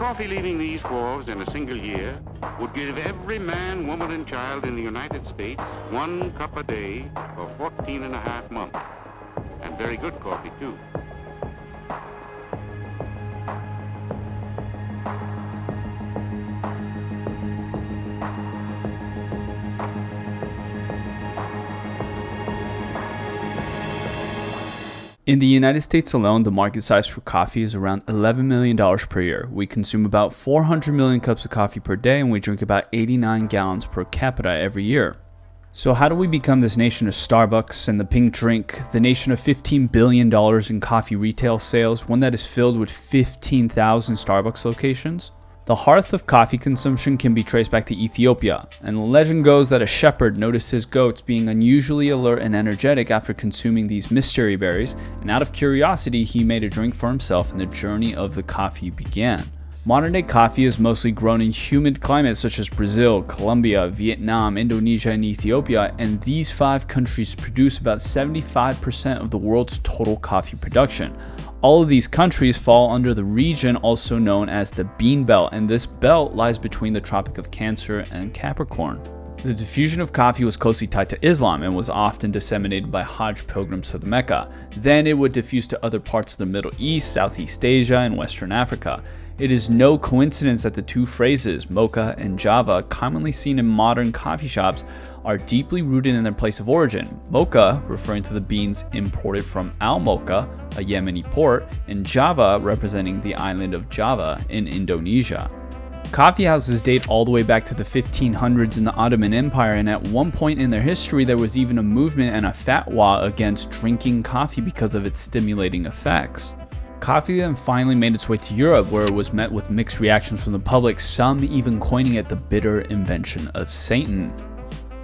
coffee leaving these wharves in a single year would give every man, woman, and child in the United States 1 cup a day for 14 and a half months. And very good coffee, too. In the United States alone, the market size for coffee is around $11 million per year. We consume about 400 million cups of coffee per day, and we drink about 89 gallons per capita every year. So how do we become this nation of Starbucks and the pink drink, the nation of $15 billion in coffee retail sales, one that is filled with 15,000 Starbucks locations? The hearth of coffee consumption can be traced back to Ethiopia, and the legend goes that a shepherd noticed his goats being unusually alert and energetic after consuming these mystery berries, and out of curiosity he made a drink for himself and the journey of the coffee began. Modern day coffee is mostly grown in humid climates such as Brazil, Colombia, Vietnam, Indonesia, and Ethiopia, and these 5 countries produce about 75% of the world's total coffee production. All of these countries fall under the region also known as the Bean Belt, and this belt lies between the Tropic of Cancer and Capricorn. The diffusion of coffee was closely tied to Islam and was often disseminated by Hajj pilgrims to the Mecca. Then it would diffuse to other parts of the Middle East, Southeast Asia, and Western Africa. It is no coincidence that the two phrases, mocha and Java, commonly seen in modern coffee shops, are deeply rooted in their place of origin. Mocha, referring to the beans imported from Al Mocha, a Yemeni port, and Java, representing the island of Java in Indonesia. Coffee houses date all the way back to the 1500s in the Ottoman Empire, and at one point in their history there was even a movement and a fatwa against drinking coffee because of its stimulating effects. Coffee then finally made its way to Europe, where it was met with mixed reactions from the public, some even coining it the bitter invention of Satan.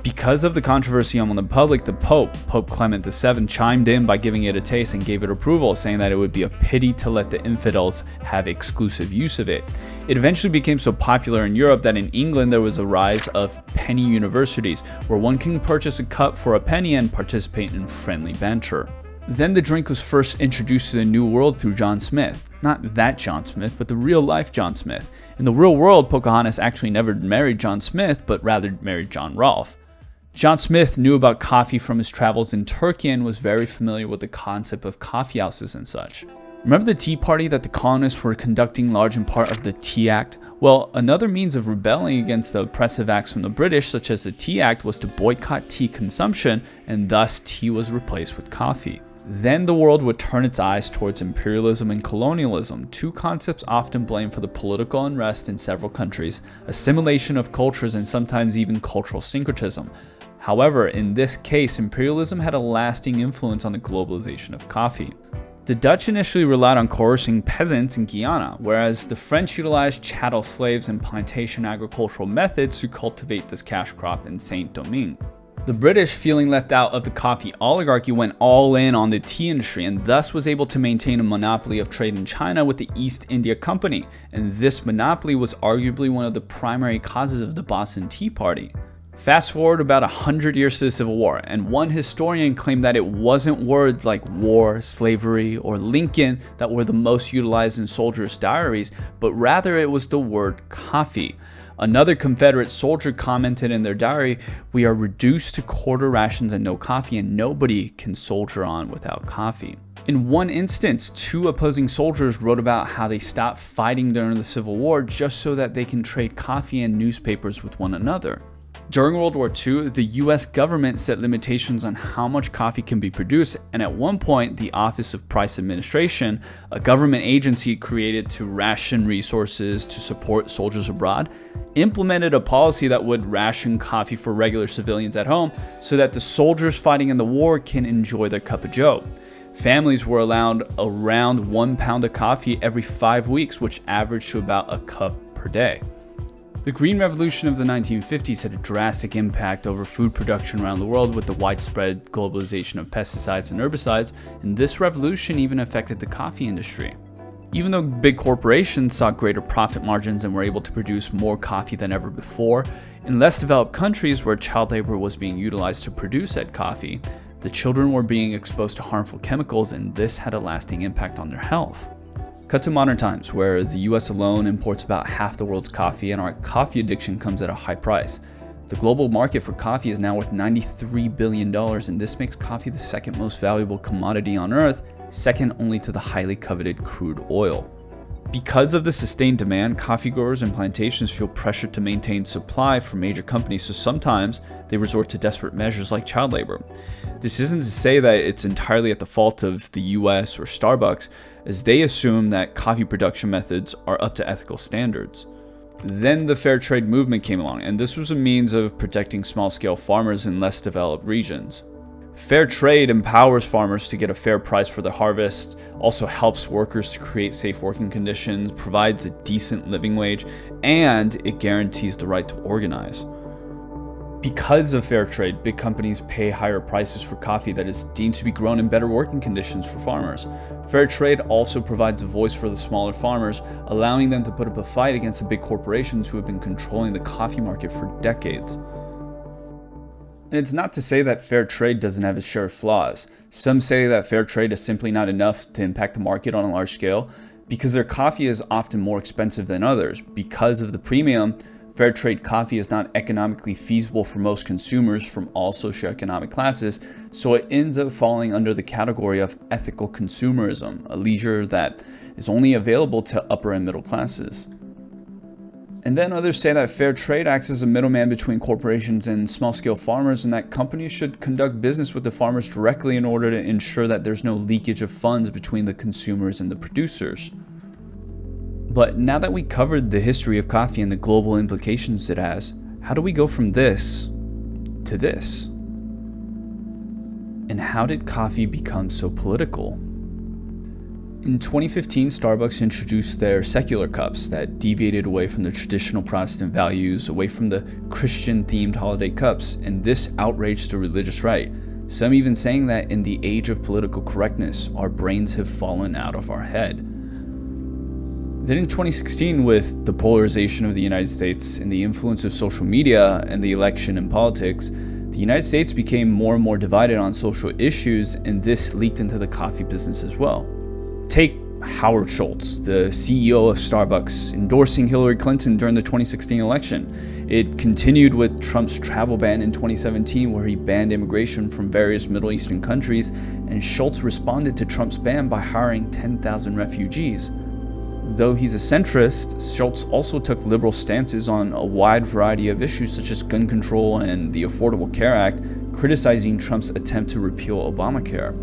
Because of the controversy among the public, the Pope Clement VII, chimed in by giving it a taste and gave it approval, saying that it would be a pity to let the infidels have exclusive use of it. It eventually became so popular in Europe that in England there was a rise of penny universities, where one can purchase a cup for a penny and participate in friendly banter. Then the drink was first introduced to the New World through John Smith. Not that John Smith, but the real-life John Smith. In the real world, Pocahontas actually never married John Smith, but rather married John Rolfe. John Smith knew about coffee from his travels in Turkey and was very familiar with the concept of coffee houses and such. Remember the Tea Party that the colonists were conducting large in part of the Tea Act? Well, another means of rebelling against the oppressive acts from the British, such as the Tea Act, was to boycott tea consumption, and thus tea was replaced with coffee. Then the world would turn its eyes towards imperialism and colonialism, two concepts often blamed for the political unrest in several countries, assimilation of cultures, and sometimes even cultural syncretism. However, in this case, imperialism had a lasting influence on the globalization of coffee. The Dutch initially relied on coercing peasants in Guyana, whereas the French utilized chattel slaves and plantation agricultural methods to cultivate this cash crop in Saint-Domingue. The British, feeling left out of the coffee oligarchy, went all in on the tea industry and thus was able to maintain a monopoly of trade in China with the East India Company, and this monopoly was arguably one of the primary causes of the Boston Tea Party. Fast forward about 100 years to the Civil War, and one historian claimed that it wasn't words like war, slavery, or Lincoln that were the most utilized in soldiers' diaries, but rather it was the word coffee. Another Confederate soldier commented in their diary, "We are reduced to quarter rations and no coffee, and nobody can soldier on without coffee." In one instance, 2 opposing soldiers wrote about how they stopped fighting during the Civil War just so that they can trade coffee and newspapers with one another. During World War II, the US government set limitations on how much coffee can be produced, and at one point, the Office of Price Administration, a government agency created to ration resources to support soldiers abroad, implemented a policy that would ration coffee for regular civilians at home so that the soldiers fighting in the war can enjoy their cup of joe. Families were allowed around 1 pound of coffee every 5 weeks, which averaged to about a cup per day. The Green Revolution of the 1950s had a drastic impact over food production around the world with the widespread globalization of pesticides and herbicides, and this revolution even affected the coffee industry. Even though big corporations saw greater profit margins and were able to produce more coffee than ever before, in less developed countries where child labor was being utilized to produce said coffee, the children were being exposed to harmful chemicals, and this had a lasting impact on their health. Cut to modern times, where the US alone imports about half the world's coffee and our coffee addiction comes at a high price. The global market for coffee is now worth $93 billion, and this makes coffee the second most valuable commodity on earth, second only to the highly coveted crude oil. Because of the sustained demand, coffee growers and plantations feel pressured to maintain supply from major companies, so sometimes they resort to desperate measures like child labor. This isn't to say that it's entirely at the fault of the US or Starbucks, as they assume that coffee production methods are up to ethical standards. Then the fair trade movement came along, and this was a means of protecting small-scale farmers in less developed regions. Fair trade empowers farmers to get a fair price for their harvest, also helps workers to create safe working conditions, provides a decent living wage, and it guarantees the right to organize. Because of fair trade, big companies pay higher prices for coffee that is deemed to be grown in better working conditions for farmers. Fair trade also provides a voice for the smaller farmers, allowing them to put up a fight against the big corporations who have been controlling the coffee market for decades. And it's not to say that fair trade doesn't have its share of flaws. Some say that fair trade is simply not enough to impact the market on a large scale because their coffee is often more expensive than others. Because of the premium, fair trade coffee is not economically feasible for most consumers from all socioeconomic classes, so it ends up falling under the category of ethical consumerism, a leisure that is only available to upper and middle classes. And then others say that fair trade acts as a middleman between corporations and small-scale farmers, and that companies should conduct business with the farmers directly in order to ensure that there's no leakage of funds between the consumers and the producers. But now that we covered the history of coffee and the global implications it has, how do we go from this to this? And how did coffee become so political? In 2015, Starbucks introduced their secular cups that deviated away from the traditional Protestant values, away from the Christian-themed holiday cups, and this outraged the religious right. Some even saying that in the age of political correctness, our brains have fallen out of our head. Then in 2016, with the polarization of the United States and the influence of social media and the election and politics, the United States became more and more divided on social issues, and this leaked into the coffee business as well. Take Howard Schultz, the CEO of Starbucks, endorsing Hillary Clinton during the 2016 election. It continued with Trump's travel ban in 2017, where he banned immigration from various Middle Eastern countries, and Schultz responded to Trump's ban by hiring 10,000 refugees. Though he's a centrist, Schultz also took liberal stances on a wide variety of issues such as gun control and the Affordable Care Act, criticizing Trump's attempt to repeal Obamacare.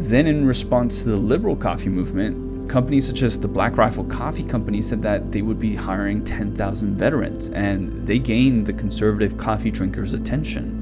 Then in response to the liberal coffee movement, companies such as the Black Rifle Coffee Company said that they would be hiring 10,000 veterans, and they gained the conservative coffee drinkers' attention.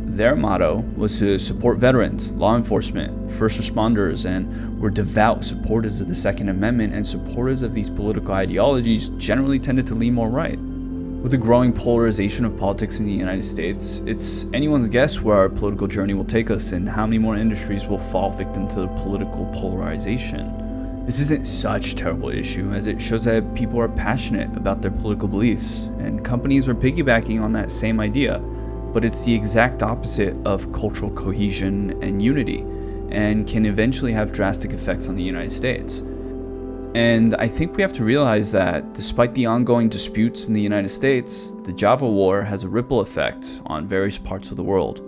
Their motto was to support veterans, law enforcement, first responders, and were devout supporters of the Second Amendment, and supporters of these political ideologies generally tended to lean more right. With the growing polarization of politics in the United States, it's anyone's guess where our political journey will take us and how many more industries will fall victim to the political polarization. This isn't such a terrible issue, as it shows that people are passionate about their political beliefs, and companies are piggybacking on that same idea, but it's the exact opposite of cultural cohesion and unity, and can eventually have drastic effects on the United States. And I think we have to realize that despite the ongoing disputes in the United States, the Java War has a ripple effect on various parts of the world.